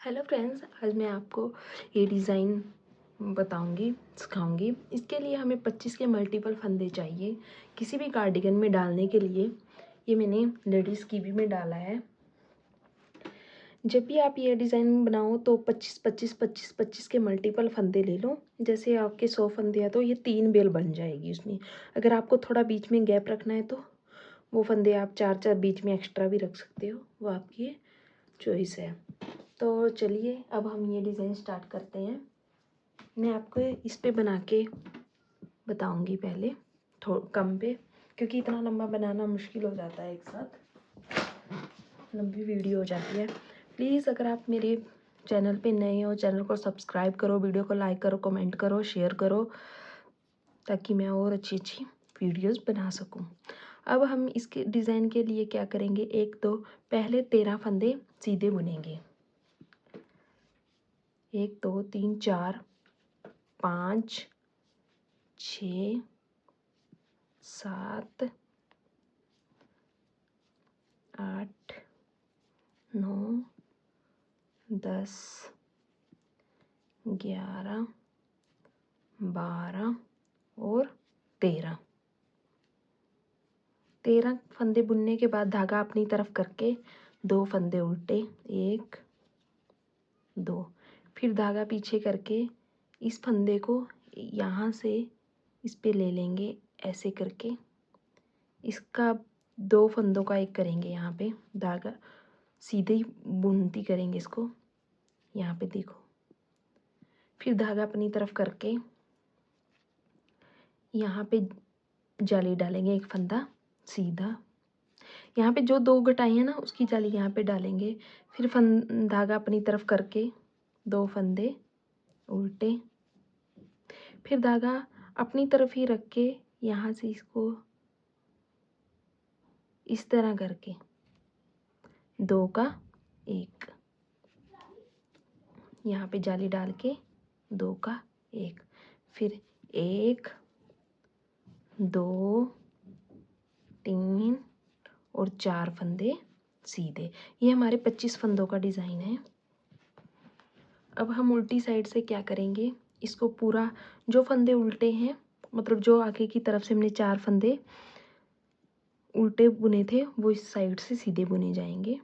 Hello friends, आज मैं आपको ये डिज़ाइन बताऊंगी, सिखाऊंगी। इसके लिए हमें 25 के मल्टीपल फंदे चाहिए किसी भी कार्डिगन में डालने के लिए। ये मैंने लेडीज़ की भी में डाला है। जब भी आप ये डिज़ाइन बनाओ तो 25 25 25 25 के मल्टीपल फंदे ले लो। जैसे आपके 100 फंदे हैं तो ये 3 बेल बन जाएगी उसमें। अगर आपको थोड़ा बीच में गैप रखना है तो वो फंदे आप 4 बीच में एक्स्ट्रा भी रख सकते हो, वो आपकी चॉइस है। तो चलिए अब हम ये डिज़ाइन स्टार्ट करते हैं। मैं आपको इस पे बना के बताऊंगी पहले कम पे, क्योंकि इतना लंबा बनाना मुश्किल हो जाता है, एक साथ लंबी वीडियो हो जाती है। प्लीज़ अगर आप मेरे चैनल पे नए हो, चैनल को सब्सक्राइब करो, वीडियो को लाइक करो, कमेंट करो, शेयर करो, ताकि मैं और अच्छी अच्छी वीडियोस बना सकूं। अब हम इसके डिज़ाइन के लिए क्या करेंगे, एक तो पहले 13 फंदे सीधे बुनेंगे। 1 2 3 4 5 6 7 8 9 10 11 12 और 13 फंदे बुनने के बाद धागा अपनी तरफ करके 2 फंदे उल्टे, 1 2, फिर धागा पीछे करके इस फंदे को यहाँ से इस पे ले लेंगे, ऐसे करके इसका 2 फंदों का एक करेंगे। यहाँ पे धागा सीधे ही बुनती करेंगे इसको, यहाँ पे देखो। फिर धागा अपनी तरफ करके यहाँ पे जाली डालेंगे, एक फंदा सीधा। यहाँ पे जो 2 घटाई है ना, उसकी जाली यहाँ पे डालेंगे। फिर धागा अपनी तरफ करके 2 फंदे उल्टे, फिर धागा अपनी तरफ ही रख के यहाँ से इसको इस तरह करके 2 का 1, यहाँ पे जाली डाल के 2 का 1, फिर 1 2 3 और 4 फंदे सीधे। ये हमारे 25 फंदों का डिज़ाइन है। अब हम उल्टी साइड से क्या करेंगे, इसको पूरा जो फंदे उल्टे हैं, मतलब जो आगे की तरफ से हमने 4 फंदे उल्टे बुने थे, वो इस साइड से सीधे बुने जाएंगे।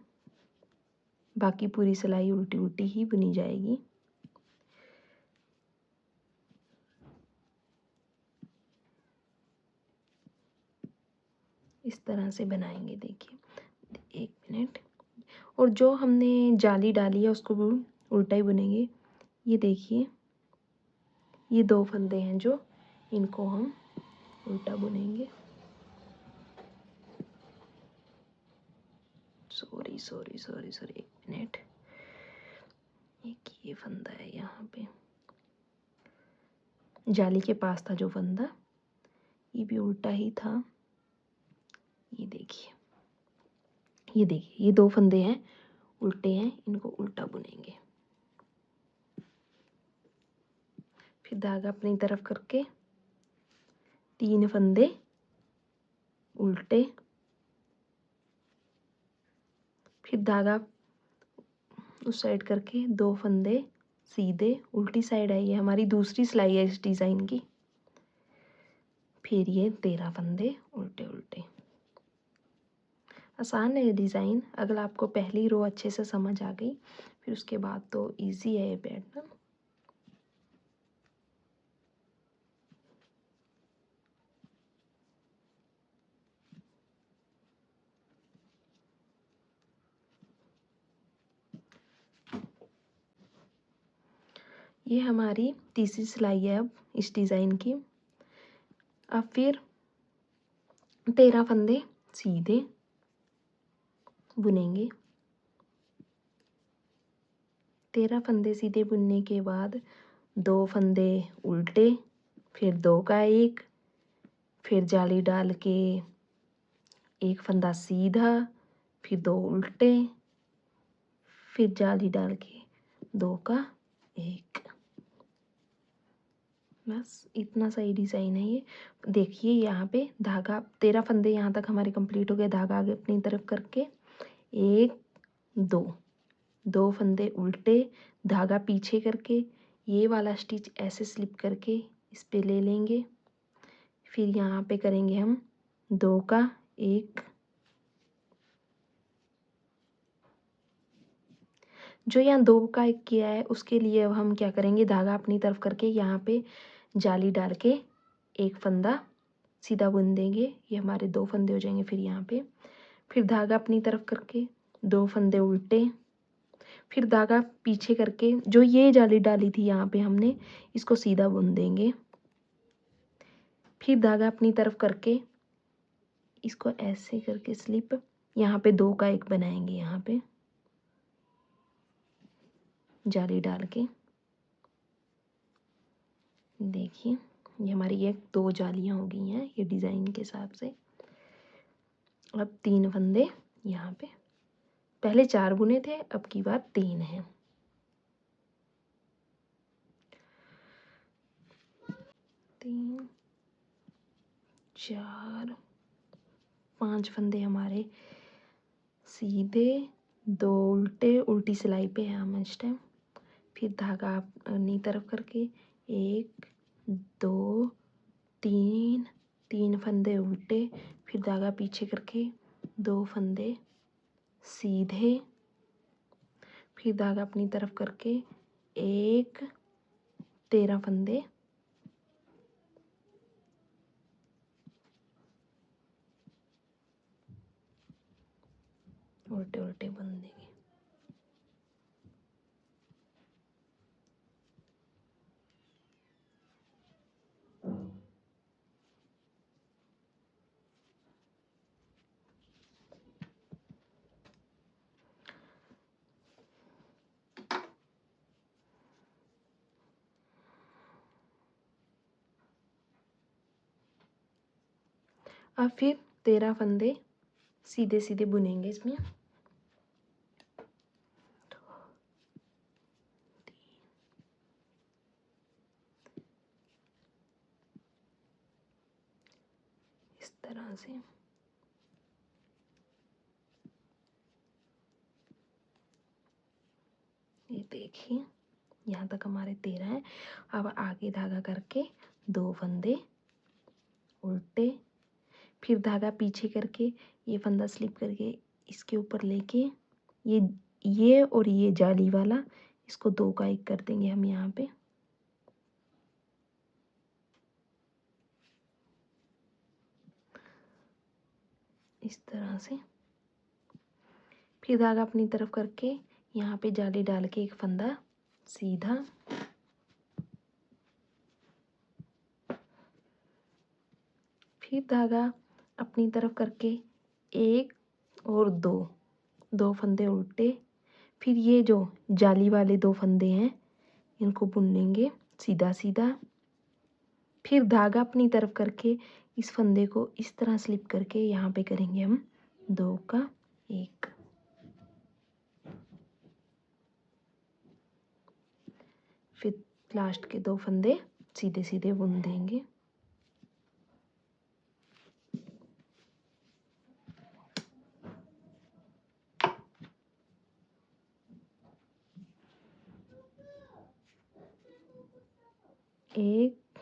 बाकी पूरी सिलाई उल्टी उल्टी ही बुनी जाएगी। इस तरह से बनाएंगे, देखिए 1 मिनट। और जो हमने जाली डाली है उसको भी उल्टा ही बुनेंगे। ये देखिए, ये 2 फंदे हैं जो इनको हम उल्टा बुनेंगे। Sorry 1 minute. ये फंदा है, यहाँ पे जाली के पास था जो फंदा, ये भी उल्टा ही था। ये देखिए, ये 2 फंदे हैं, उल्टे हैं, इनको उल्टा बुनेंगे। फिर धागा अपनी तरफ करके 3 फंदे उल्टे, फिर धागा उस साइड करके 2 फंदे सीधे। उल्टी साइड है, ये हमारी दूसरी सिलाई है इस डिज़ाइन की। फिर ये 13 फंदे उल्टे उल्टे। आसान है ये डिज़ाइन। अगर आपको पहली रो अच्छे से समझ आ गई, फिर उसके बाद तो इजी है ये पैटर्न। ये हमारी तीसरी सिलाई है अब इस डिज़ाइन की। अब फिर 13 फंदे सीधे बुनेंगे। 13 फंदे सीधे बुनने के बाद 2 फंदे उल्टे, फिर 2 का 1, फिर जाली डाल के 1 फंदा सीधा, फिर 2 उल्टे, फिर जाली डाल के 2 का 1। बस इतना सही डिज़ाइन है ये। देखिए यहाँ पे धागा 13 फंदे यहाँ तक हमारे कंप्लीट हो गए। धागा आगे अपनी तरफ करके 1 2 2 फंदे उल्टे, धागा पीछे करके ये वाला स्टिच ऐसे स्लिप करके इस पे ले लेंगे। फिर यहाँ पे करेंगे हम 2 का 1, जो यहाँ 2 का 1 किया है उसके लिए अब हम क्या करेंगे, धागा अपनी तरफ करके यहाँ पे जाली डाल के एक फंदा सीधा बुन देंगे। ये हमारे 2 फंदे हो जाएंगे। फिर यहाँ पे फिर धागा अपनी तरफ करके 2 फंदे उल्टे, फिर धागा पीछे करके जो ये जाली डाली थी यहाँ पे हमने इसको सीधा बुन देंगे। फिर धागा अपनी तरफ करके इसको ऐसे करके स्लिप, यहाँ पे 2 का 1 बनाएंगे। यहाँ पे जाली डाल के देखिए ये हमारी ये 2 जालियाँ हो गई हैं ये डिज़ाइन के हिसाब से। अब 3 फंदे यहाँ पे, पहले 4 बुने थे अब की बार 3 हैं। 3 4 5 फंदे हमारे सीधे, 2 उल्टे, उल्टी सिलाई पे है हम इस टाइम। फिर धागा अपनी तरफ करके 1 2 3 3 फंदे उल्टे, फिर धागा पीछे करके 2 फंदे सीधे, फिर धागा अपनी तरफ करके 1 13 फंदे उल्टे उल्टे बुन देंगे। अब फिर 13 फंदे सीधे सीधे बुनेंगे इसमें। इस तरह से ये देखिए यहाँ तक हमारे 13 हैं। अब आगे धागा करके 2 फंदे उल्टे, फिर धागा पीछे करके ये फंदा स्लिप करके इसके ऊपर लेके ये और ये जाली वाला इसको 2 का 1 कर देंगे हम यहाँ पे। इस तरह से फिर धागा अपनी तरफ करके यहाँ पे जाली डाल के एक फंदा सीधा, फिर धागा अपनी तरफ करके 1 और 2 फंदे उल्टे, फिर ये जो जाली वाले 2 फंदे हैं इनको बुन लेंगे सीधा सीधा। फिर धागा अपनी तरफ करके इस फंदे को इस तरह स्लिप करके यहाँ पे करेंगे हम 2 का 1, फिर लास्ट के 2 फंदे सीधे सीधे बुन देंगे। एक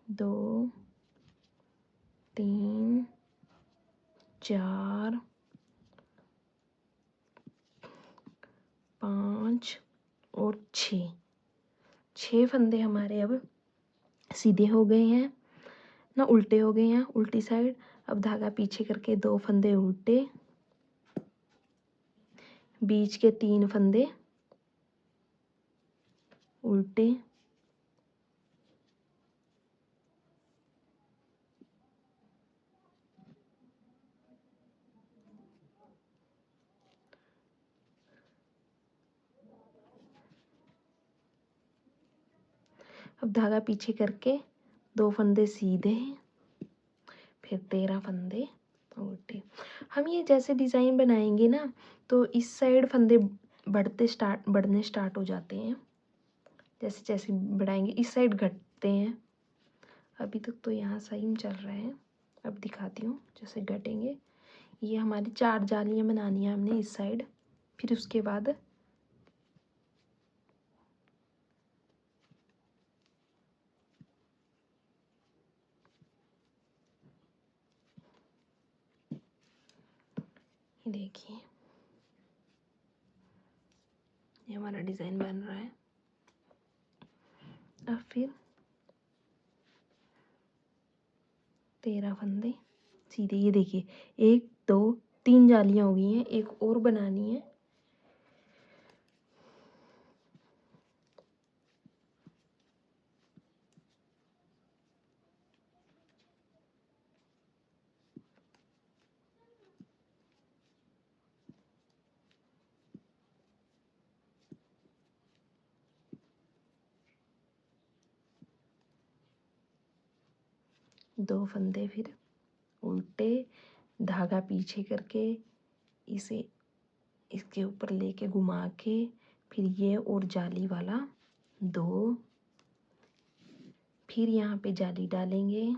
2 3 4 5 और 6 फंदे हमारे अब सीधे हो गए हैं ना, उल्टे हो गए हैं उल्टी साइड। अब धागा पीछे करके 2 फंदे उल्टे, बीच के 3 फंदे उल्टे, अब धागा पीछे करके 2 फंदे सीधे, फिर 13 फंदे उल्टे। हम ये जैसे डिज़ाइन बनाएंगे ना तो इस साइड फंदे बढ़ने स्टार्ट हो जाते हैं, जैसे जैसे बढ़ाएंगे इस साइड घटते हैं। अभी तक तो यहाँ सही में चल रहा है, अब दिखाती हूँ जैसे घटेंगे ये हमारी 4 जालियाँ बनानी है हमने इस साइड। फिर उसके बाद ये देखिए ये हमारा डिज़ाइन बन रहा है। अब फिर 13 फंदे सीधे, ये देखिए 1 2 3 जालियाँ हो गई हैं, एक और बनानी है। दो फंदे फिर उल्टे, धागा पीछे करके इसे इसके ऊपर लेके घुमा के फिर ये और जाली वाला 2, फिर यहाँ पे जाली डालेंगे,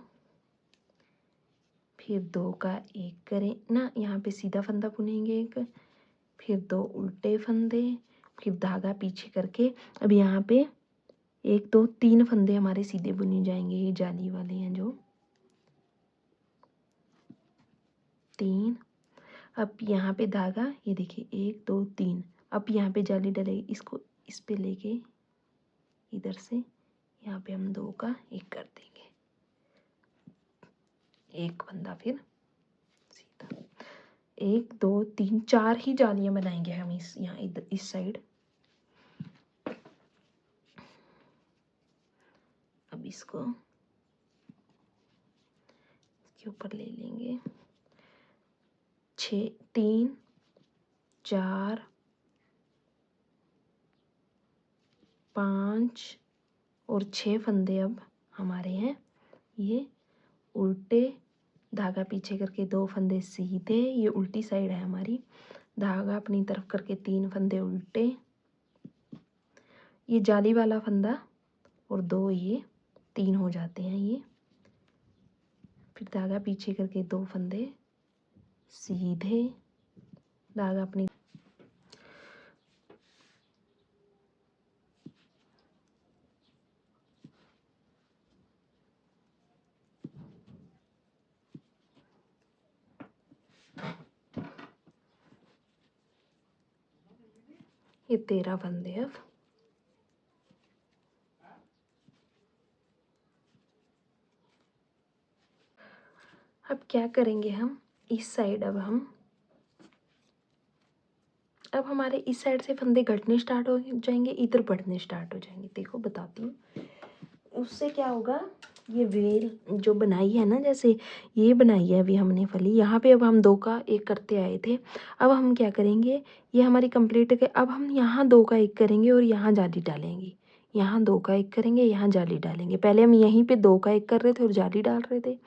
फिर 2 का 1 करें ना, यहाँ पे सीधा फंदा बुनेंगे एक, फिर 2 उल्टे फंदे, फिर धागा पीछे करके। अब यहाँ पे 1 2 3 फंदे हमारे सीधे बुने जाएंगे, ये जाली वाले हैं जो 3। अब यहाँ पे धागा, ये देखिए 1 2 3, अब यहाँ पे जाली डलेगी, इसको इस पे लेके इधर से यहाँ पे हम 2 का 1 कर देंगे, एक फंदा फिर सीधा। 1 2 3 4 ही जालियाँ बनाएंगे हम इस यहाँ इधर इस साइड। अब इसको इसके ऊपर ले लेंगे, 6 3 4 5 और 6 फंदे अब हमारे हैं ये उल्टे, धागा पीछे करके 2 फंदे सीधे, ये उल्टी साइड है हमारी, धागा अपनी तरफ करके 3 फंदे उल्टे, ये जाली वाला फंदा और 2 ये 3 हो जाते हैं ये, फिर धागा पीछे करके 2 फंदे सीधे, धागा अपनी ये 13 फंदे। अब क्या करेंगे हम इस साइड, अब हमारे इस साइड से फंदे घटने स्टार्ट हो जाएंगे, इधर बढ़ने स्टार्ट हो जाएंगे। देखो बताती हूँ उससे क्या होगा। ये वेल जो बनाई है ना, जैसे ये बनाई है अभी हमने फली, यहाँ पे अब हम 2 का 1 करते आए थे। अब हम क्या करेंगे, ये हमारी कंप्लीट है, अब हम यहाँ 2 का 1 करेंगे और यहाँ जाली डालेंगे, यहाँ 2 का 1 करेंगे, यहाँ जाली डालेंगे। पहले हम यहीं पे 2 का 1 कर रहे थे और जाली डाल रहे थे।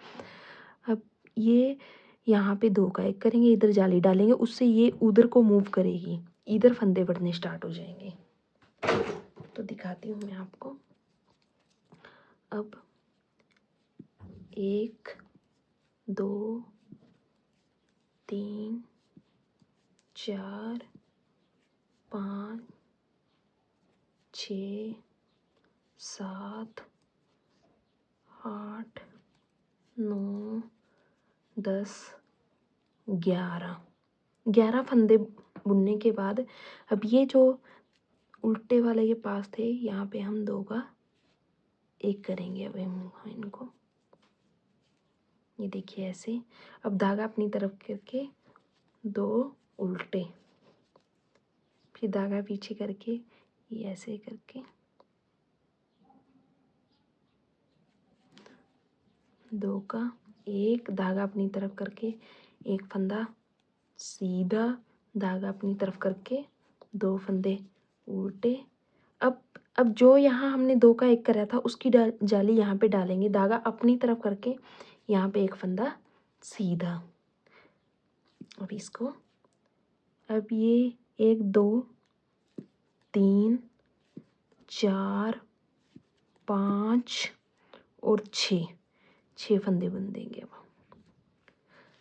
अब ये यहाँ पे 2 का 1 करेंगे, इधर जाली डालेंगे, उससे ये उधर को मूव करेगी, इधर फंदे बढ़ने स्टार्ट हो जाएंगे। तो दिखाती हूँ मैं आपको। अब 1 2 3 4 5 6 7 8 9 10 11 फंदे बुनने के बाद अब ये जो उल्टे वाले के पास थे, यहाँ पे हम 2 का 1 करेंगे। अब हम इनको, ये देखिए ऐसे, अब धागा अपनी तरफ करके 2 उल्टे, फिर धागा पीछे करके ये ऐसे करके 2 का 1, धागा अपनी तरफ करके 1 फंदा सीधा, धागा अपनी तरफ करके 2 फंदे उल्टे। अब जो यहाँ हमने 2 का 1 करा था उसकी जाली यहाँ पे डालेंगे, धागा अपनी तरफ करके यहाँ पे 1 फंदा सीधा। अब इसको, अब ये 1 2 3 4 5 और 6 फंदे बुन देंगे।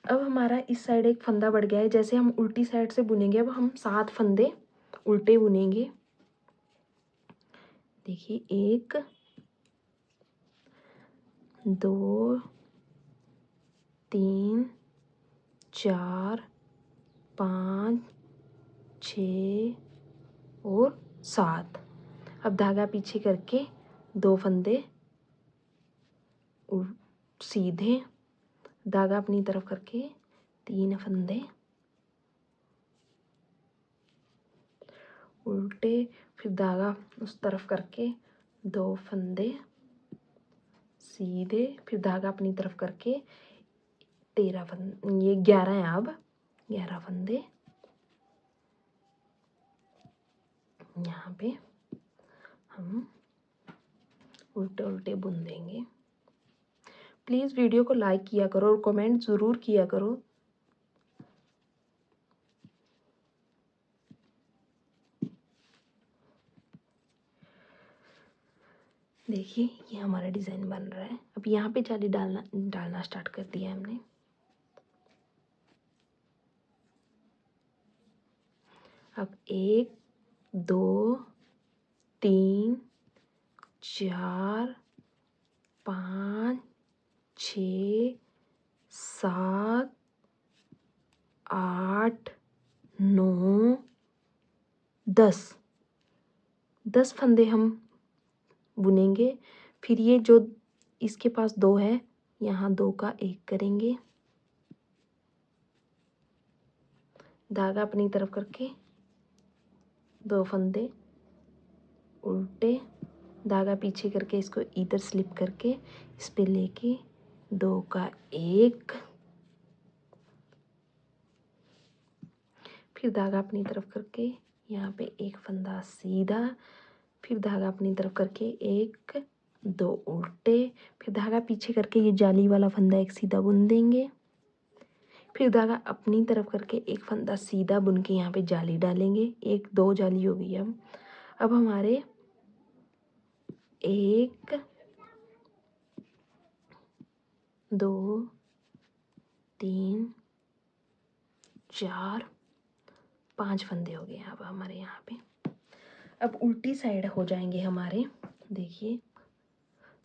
अब हमारा इस साइड एक फंदा बढ़ गया है। जैसे हम उल्टी साइड से बुनेंगे, अब हम 7 फंदे उल्टे बुनेंगे। देखिए 1 2 3 4 5 6 और 7। अब धागा पीछे करके 2 फंदे सीधे, धागा अपनी तरफ करके 3 फंदे उल्टे, फिर धागा उस तरफ करके 2 फंदे सीधे, फिर धागा अपनी तरफ करके 13 फंदे, ये 11 है। अब 11 फंदे यहाँ पे हम उल्टे उल्टे बुन देंगे। प्लीज़ वीडियो को लाइक किया करो और कमेंट ज़रूर किया करो। देखिए ये हमारा डिज़ाइन बन रहा है। अब यहाँ पे जाली डालना स्टार्ट कर दिया है हमने। अब 1 2 3 4 5 6 7 8 9 10 फंदे हम बुनेंगे। फिर ये जो इसके पास 2 है, यहाँ 2 का 1 करेंगे, धागा अपनी तरफ करके 2 फंदे उल्टे, धागा पीछे करके इसको इधर स्लिप करके इस पे लेके 2 का 1, फिर धागा अपनी तरफ करके यहाँ पे 1 फंदा सीधा, फिर धागा अपनी तरफ करके 1 2 उल्टे, फिर धागा पीछे करके ये जाली वाला फंदा एक सीधा बुन देंगे, फिर धागा अपनी तरफ करके 1 फंदा सीधा बुन के यहाँ पे जाली डालेंगे। 1 2 जाली हो गई। अब हमारे 1 2 3 4 5 फंदे हो गए अब हमारे यहाँ पे। अब उल्टी साइड हो जाएंगे हमारे, देखिए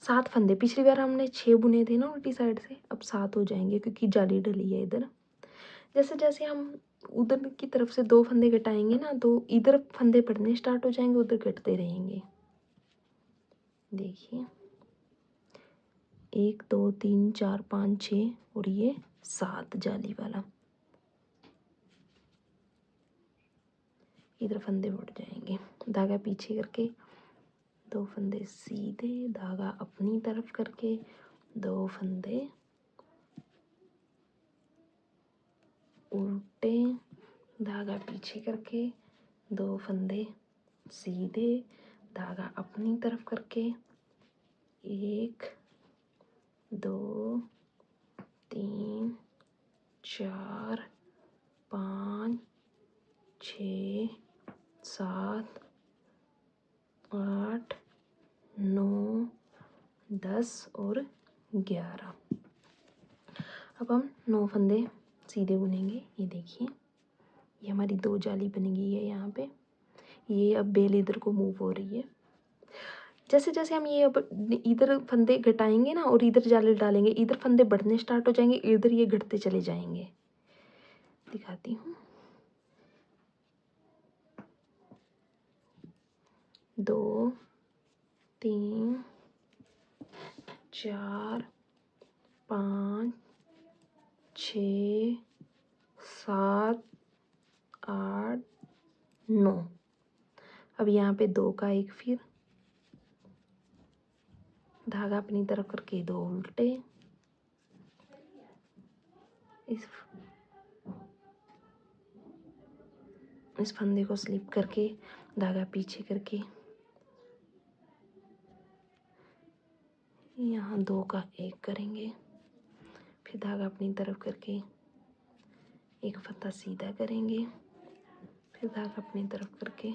7 फंदे। पिछली बार हमने 6 बुने थे ना उल्टी साइड से, अब 7 हो जाएंगे क्योंकि जाली डली है इधर। जैसे जैसे हम उधर की तरफ से 2 फंदे घटाएंगे ना, तो इधर फंदे पड़ने स्टार्ट हो जाएंगे, उधर घटते रहेंगे। देखिए 1 2 3 4 5 6 और ये 7 जाली वाला, इधर फंदे बढ़ जाएंगे। धागा पीछे करके 2 फंदे सीधे, धागा अपनी तरफ करके 2 फंदे उल्टे, धागा पीछे करके 2 फंदे सीधे, धागा अपनी तरफ करके 1 2 3 4 5 6 7 8 9 10 और 11। अब हम 9 फंदे सीधे बुनेंगे। ये देखिए ये हमारी 2 जाली बन गई है यहाँ पे। ये अब बेल इधर को मूव हो रही है। जैसे जैसे हम ये अब इधर फंदे घटाएंगे ना और इधर जाली डालेंगे, इधर फंदे बढ़ने स्टार्ट हो जाएंगे, इधर ये घटते चले जाएंगे। दिखाती हूँ। 2 3 4 5 6 7 8 9। अब यहाँ पे 2 का 1, फिर धागा अपनी तरफ करके 2 उल्टे, इस फंदे को स्लिप करके धागा पीछे करके यहाँ 2 का 1 करेंगे, फिर धागा अपनी तरफ करके 1 फंदा सीधा करेंगे, फिर धागा अपनी तरफ करके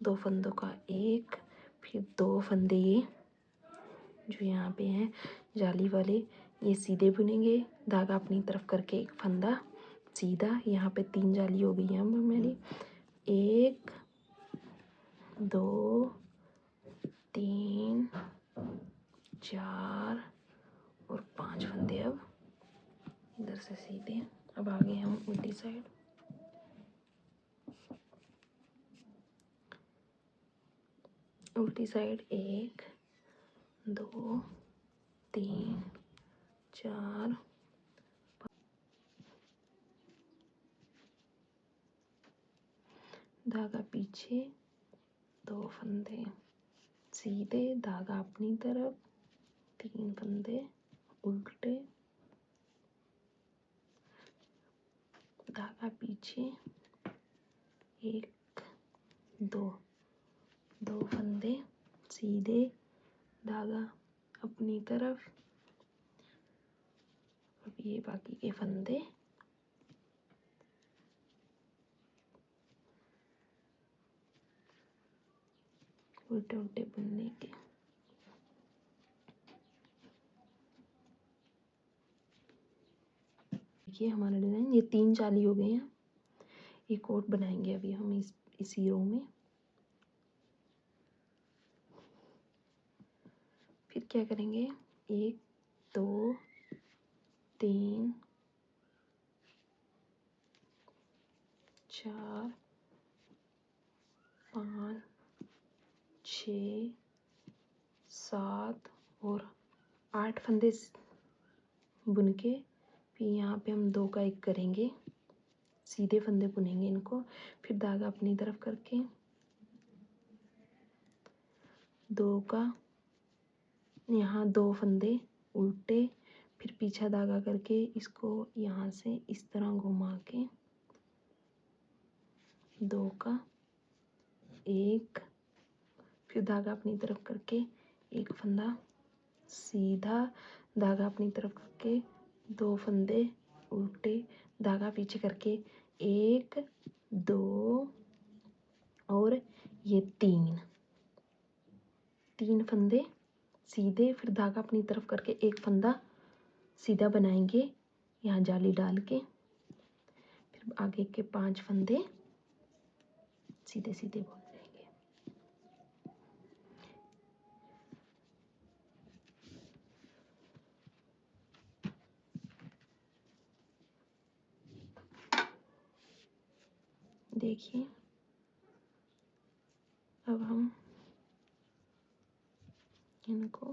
2 फंदों का 1, फिर 2 फंदे ये जो यहाँ पे हैं जाली वाले, ये सीधे बुनेंगे, धागा अपनी तरफ करके एक फंदा सीधा। यहाँ पे 3 जाली हो गई है मेरी, 1 2 3 4 और 5 फंदे। अब इधर से सीधे। अब आगे हम उल्टी साइड, उल्टी साइड 1 2 3 4, धागा पीछे, 2 फंदे सीधे, धागा अपनी तरफ, 3 फंदे उल्टे, धागा पीछे, 1 2 2 फंदे सीधे, धागा अपनी तरफ। अब ये बाकी के फंदे उल्टे उल्टे बुनने के। देखिए हमारा डिज़ाइन, ये 3 जाली हो गए हैं। एक और बनाएंगे अभी हम इसी रो में। फिर क्या करेंगे, 1 2 3 4 5 6 7 और 8 फंदे बुन के फिर यहाँ पे हम 2 का 1 करेंगे, सीधे फंदे बुनेंगे इनको। फिर धागा अपनी तरफ करके 2 का, यहाँ 2 फंदे उल्टे, फिर पीछा धागा करके इसको यहाँ से इस तरह घुमा के 2 का 1, फिर धागा अपनी तरफ करके 1 फंदा सीधा, धागा अपनी तरफ करके 2 फंदे उल्टे, धागा पीछे करके 1 2 और ये 3 फंदे सीधे, फिर धागा अपनी तरफ करके 1 फंदा सीधा बनाएंगे यहाँ जाली डाल के। फिर आगे के 5 फंदे सीधे सीधे बुन लेंगे। देखिए अब हम इनको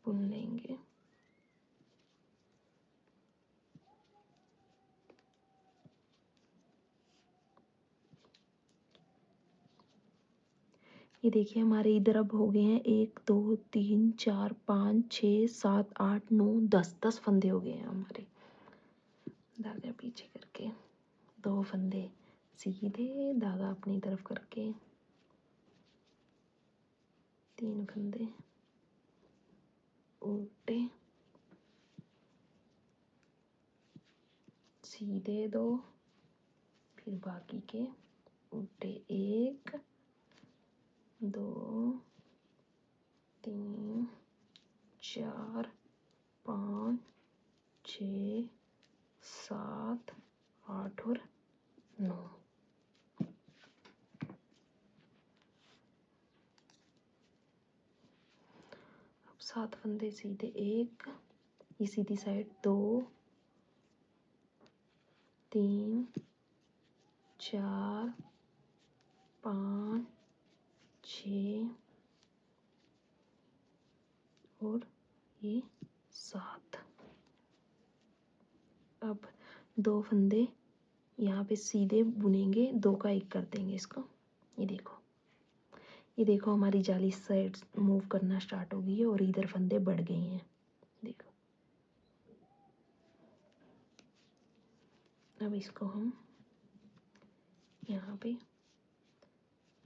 बुन लेंगे। ये देखिए हमारे इधर अब हो गए हैं 1 2 3 4 5 6 7 8 9 10 फंदे हो गए हैं हमारे। धागा पीछे करके 2 फंदे सीधे, धागा अपनी तरफ करके 3 फंदे उल्टे सीधे 2, फिर बाकी के उल्टे 1 2 3 4 5 6 7 8 और 9। अब 7 फंदे सीधे 1, ये सीधी साइड 2 3 4 5 6 और ये 7। अब 2 फंदे यहाँ पे सीधे बुनेंगे, 2 का 1 कर देंगे इसको। ये देखो हमारी जाली साइड मूव करना स्टार्ट हो गई है और इधर फंदे बढ़ गए हैं। देखो अब इसको हम यहाँ पे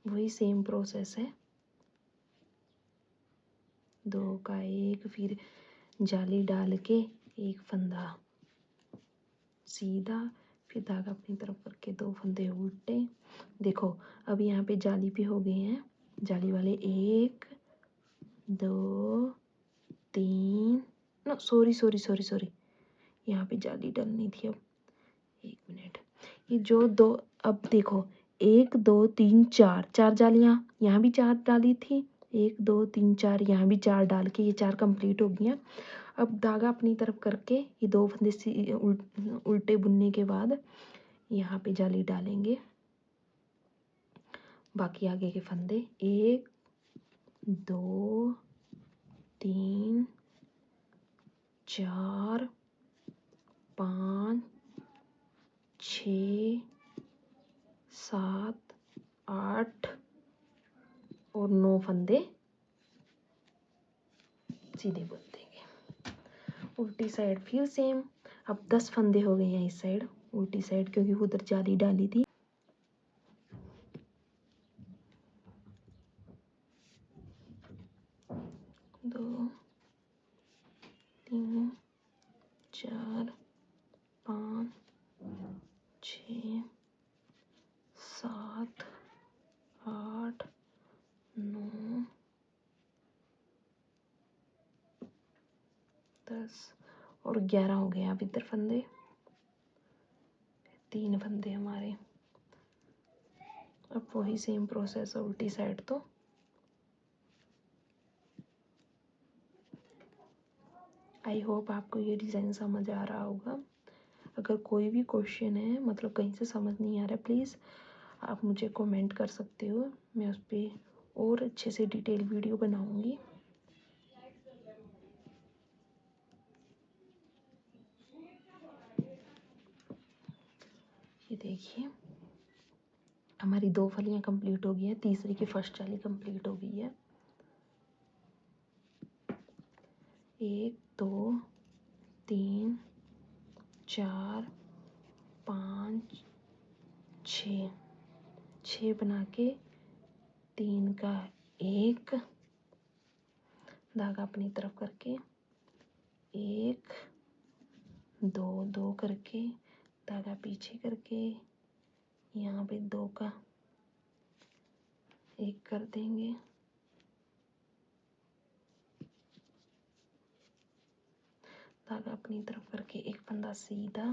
वही सेम प्रोसेस है, 2 का 1, फिर जाली डाल के 1 फंदा सीधा, फिर धागा अपनी तरफ करके 2 फंदे उल्टे। देखो अब यहाँ पे जाली पे हो गए हैं, जाली वाले 1 2 3, no sorry sorry sorry sorry, यहाँ पे जाली डलनी थी। अब 1 मिनट, ये जो दो, अब देखो 1 2 3 4, 4 जालियाँ, यहाँ भी 4 डाली थी, 1 2 3 4, यहाँ भी 4 डाल के ये 4 कंप्लीट हो गई हैं। अब धागा अपनी तरफ करके ये 2 फंदे उल्टे बुनने के बाद यहाँ पे जाली डालेंगे। बाकी आगे के फंदे 1 2 3 4 5 6 7 8 और 9 फंदे सीधे बुन देंगे। उल्टी साइड फिर सेम। अब 10 फंदे हो गए हैं इस साइड, उल्टी साइड, क्योंकि उधर जाली डाली थी। दो 3 4 5 6 7 8 9 10 और 11 हो गए। अब इधर फंदे 3 फंदे हमारे। अब वही सेम प्रोसेस है उल्टी साइड। तो आई होप आपको ये डिज़ाइन समझ आ रहा होगा। अगर कोई भी क्वेश्चन है, मतलब कहीं से समझ नहीं आ रहा है, प्लीज़ आप मुझे कमेंट कर सकते हो। मैं उस पर और अच्छे से डिटेल वीडियो बनाऊंगी। ये देखिए हमारी 2 फलियाँ कंप्लीट हो गई हैं, तीसरी की फर्स्ट जाली कंप्लीट हो गई है। 1 2 3 4 5 6 बना के 3 का 1 धागा अपनी तरफ करके 1 2 2 करके धागा पीछे करके यहाँ पे 2 का 1 कर देंगे। धागा अपनी तरफ करके एक फंदा सीधा,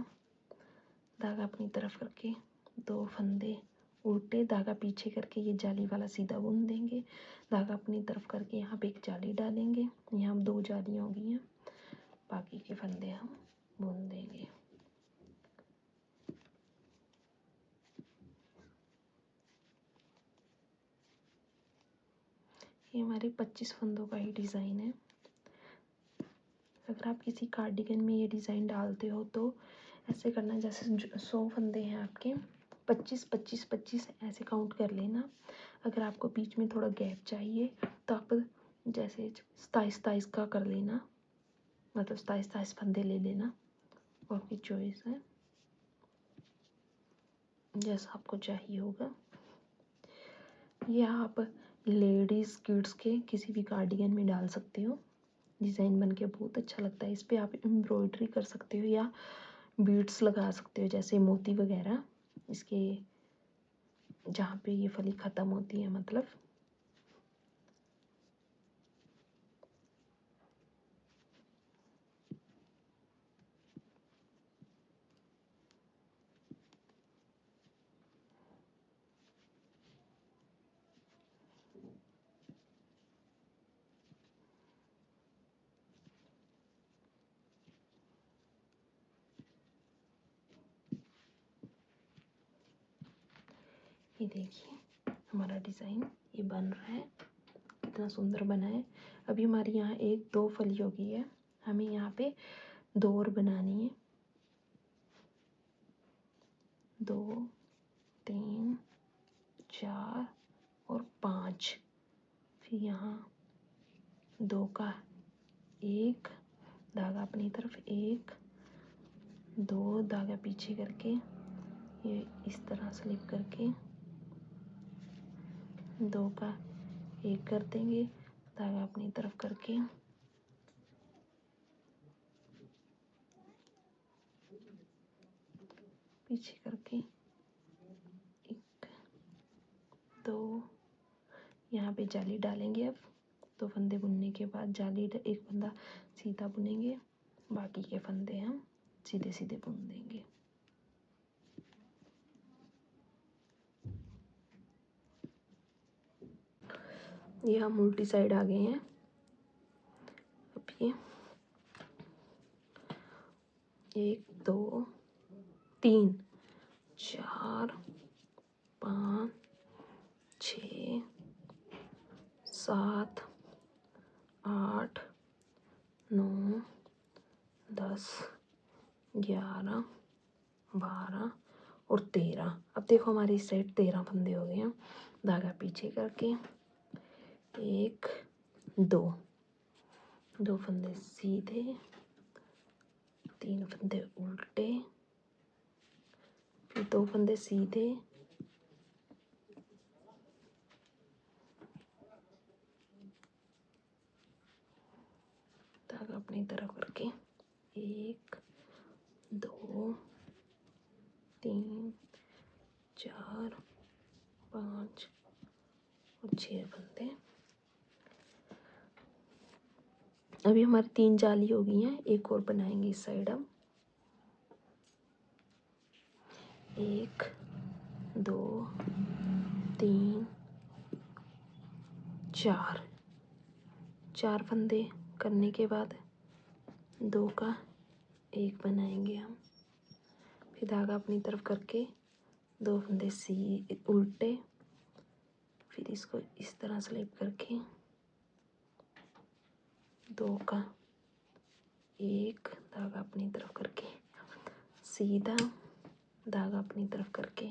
धागा अपनी तरफ करके 2 फंदे उल्टे, धागा पीछे करके ये जाली वाला सीधा बुन देंगे। धागा अपनी तरफ करके यहाँ पे एक जाली डालेंगे। यहाँ 2 जालियाँ हो गई हैं, बाकी के फंदे हम बुन देंगे। ये हमारे 25 फंदों का ही डिज़ाइन है। अगर आप किसी कार्डिगन में ये डिज़ाइन डालते हो तो ऐसे करना, जैसे 100 फंदे हैं आपके, 25 25 25 ऐसे काउंट कर लेना। अगर आपको बीच में थोड़ा गैप चाहिए तो आप जैसे 27 का कर लेना, मतलब 27 फंदे ले लेना। वो आपकी चॉइस है, जैसा आपको चाहिए होगा। या आप लेडीज़ किड्स के किसी भी कार्डिगन में डाल सकते हो। डिज़ाइन बन के बहुत अच्छा लगता है। इस पर आप एम्ब्रॉयडरी कर सकते हो या बीड्स लगा सकते हो, जैसे मोती वगैरह इसके जहाँ पे ये फली ख़त्म होती है, मतलब। ये देखिए हमारा डिज़ाइन ये बन रहा है, कितना सुंदर बना है। अभी हमारी यहाँ 1 2 फली हो गई है, हमें यहाँ पे 2 और बनानी है। 2 3 4 और 5, फिर यहाँ 2 का 1 धागा अपनी तरफ 1 2 धागा पीछे करके ये इस तरह स्लिप करके 2 का 1 कर देंगे, धागा अपनी तरफ करके पीछे करके 1 2, यहाँ पे जाली डालेंगे। अब 2 फंदे बुनने के बाद जाली एक फंदा सीधा बुनेंगे, बाकी के फंदे हम सीधे सीधे बुन देंगे। ये हम उल्टी साइड आ गए हैं। अब ये 1 2 3 4 5 6 7 8 9 10 11 12 और 13। अब देखो हमारी इस साइड 13 फंदे हो गए हैं। धागा पीछे करके 1 2 फंदे सीधे, 3 फंदे उल्टे, फिर 2 फंदे सीधे, धागा अपनी तरफ करके 1 2 3 4 5 और 6 फंदे। अभी हमारी 3 जाली हो गई हैं, एक और बनाएंगे इस साइड हम। 1 2 3 4 फंदे करने के बाद 2 का 1 बनाएंगे हम। फिर धागा अपनी तरफ करके 2 फंदे उल्टे, फिर इसको इस तरह स्लिप करके 2 का 1 धागा अपनी तरफ करके सीधा, धागा अपनी तरफ करके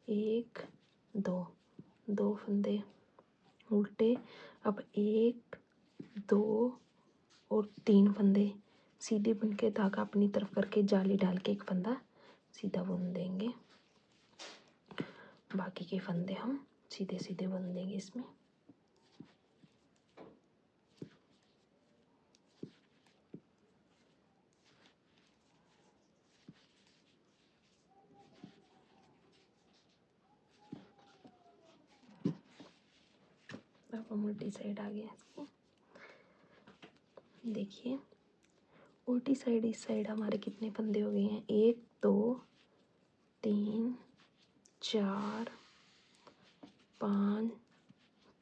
1 2 फंदे उल्टे। अब 1 2 और 3 फंदे सीधे बुन के धागा अपनी तरफ करके जाली डाल के एक फंदा सीधा बुन देंगे। बाकी के फंदे हम सीधे सीधे बुन देंगे इसमें। अब हम उल्टी साइड आ गए इसकी। देखिए उल्टी साइड इस साइड हमारे कितने फंदे हो गए हैं, 1 2 3 4 5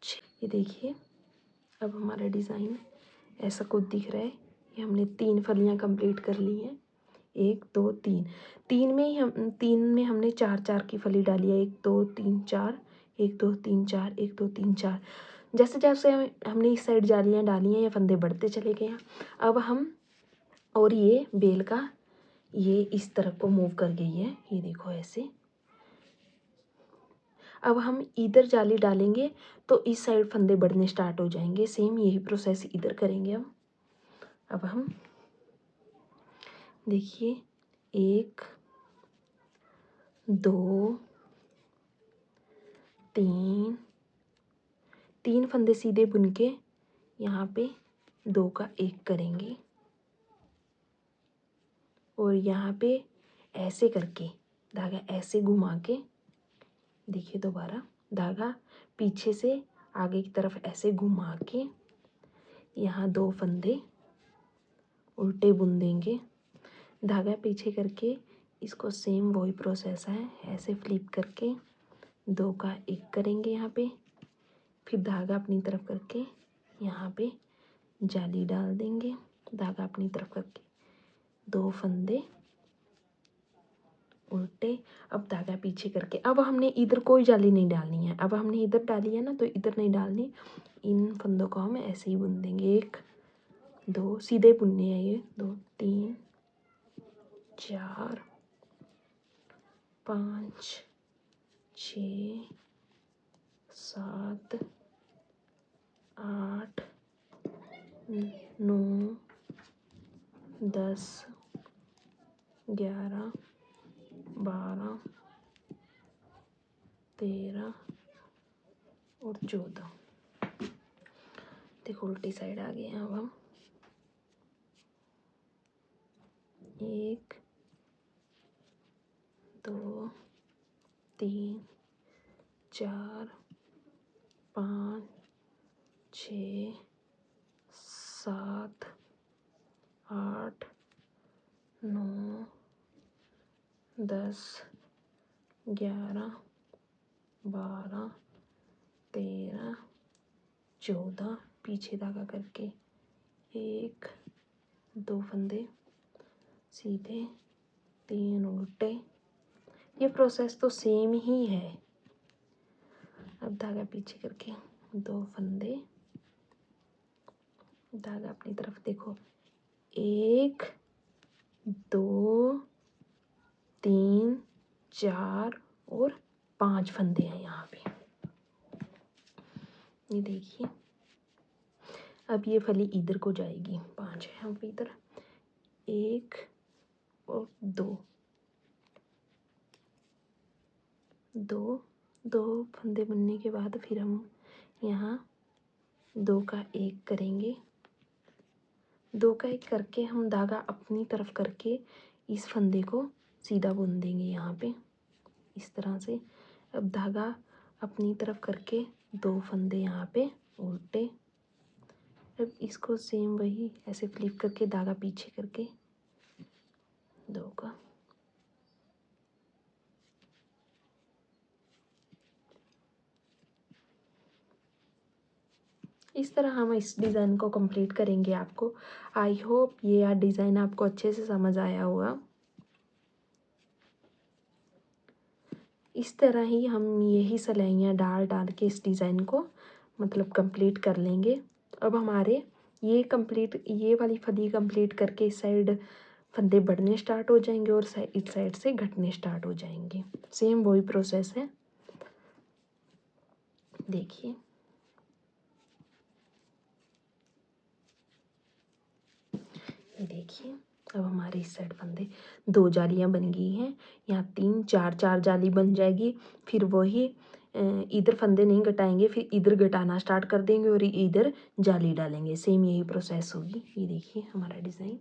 6। ये देखिए अब हमारा डिज़ाइन ऐसा कुछ दिख रहा है। ये हमने 3 फलियाँ कंप्लीट कर ली हैं, 1 2 3। 3 में हमने 4 4 की फली डाली है, 1 2 3 4 1 2 3 4 1 2 3 4। जैसे जैसे हमने इस साइड जालियाँ डाली हैं ये फंदे बढ़ते चले गए हैं। अब हम और ये बेल का ये इस तरफ को मूव कर गई है, ये देखो ऐसे। अब हम इधर जाली डालेंगे तो इस साइड फंदे बढ़ने स्टार्ट हो जाएंगे। सेम यही प्रोसेस इधर करेंगे हम। अब हम देखिए 1 2 3 फंदे सीधे बुन के यहाँ पे 2 का 1 करेंगे और यहाँ पे ऐसे करके धागा ऐसे घुमा के, देखिए दोबारा धागा पीछे से आगे की तरफ ऐसे घुमा के यहाँ 2 फंदे उल्टे बुन देंगे। धागा पीछे करके इसको सेम वही प्रोसेस है, ऐसे फ्लिप करके 2 का 1 करेंगे यहाँ पे। फिर धागा अपनी तरफ करके यहाँ पे जाली डाल देंगे, धागा अपनी तरफ करके 2 फंदे उल्टे। अब धागा पीछे करके अब हमने इधर कोई जाली नहीं डालनी है। अब हमने इधर डाली है ना तो इधर नहीं डालनी। इन फंदों को हम ऐसे ही बुन देंगे, 1 2 सीधे बुनने हैं ये, 2 3 4 5 6 7 8 9 10 11 12 13 और 14। देखो उल्टी साइड आ गए हैं। अब हम 1 2 3 4 5 6 7 8 9 10 11 12 13 14 पीछे धागा करके 1 2 फंदे सीधे 3 उल्टे। ये प्रोसेस तो सेम ही है। अब धागा पीछे करके 2 फंदे, धागा अपनी तरफ देखो, 1 2 3 4 और 5 फंदे हैं यहाँ पे। ये देखिए, अब ये फली इधर को जाएगी, 5 है अब इधर, 1 और 2 फंदे बनने के बाद फिर हम यहाँ 2 का 1 करेंगे। 2 का 1 करके हम धागा अपनी तरफ करके इस फंदे को सीधा बुन देंगे यहाँ पे इस तरह से। अब धागा अपनी तरफ करके 2 फंदे यहाँ पे उल्टे। अब इसको सेम वही ऐसे फ्लिप करके धागा पीछे करके 2 का, इस तरह हम इस डिज़ाइन को कंप्लीट करेंगे। आपको आई होप ये डिज़ाइन आपको अच्छे से समझ आया होगा। इस तरह ही हम यही सिलाइयाँ डाल डाल के इस डिज़ाइन को मतलब कंप्लीट कर लेंगे। अब हमारे ये कंप्लीट, ये वाली फली कंप्लीट करके इस साइड फंदे बढ़ने स्टार्ट हो जाएंगे और इस साइड से घटने स्टार्ट हो जाएंगे। सेम वही प्रोसेस है, देखिए। ये देखिए, अब हमारे इस साइड फंदे 2 जालियाँ बन गई हैं, यहाँ 3 4 4 जाली बन जाएगी। फिर वही इधर फंदे नहीं घटाएंगे, फिर इधर घटाना स्टार्ट कर देंगे और इधर जाली डालेंगे। सेम यही प्रोसेस होगी। ये देखिए हमारा डिज़ाइन।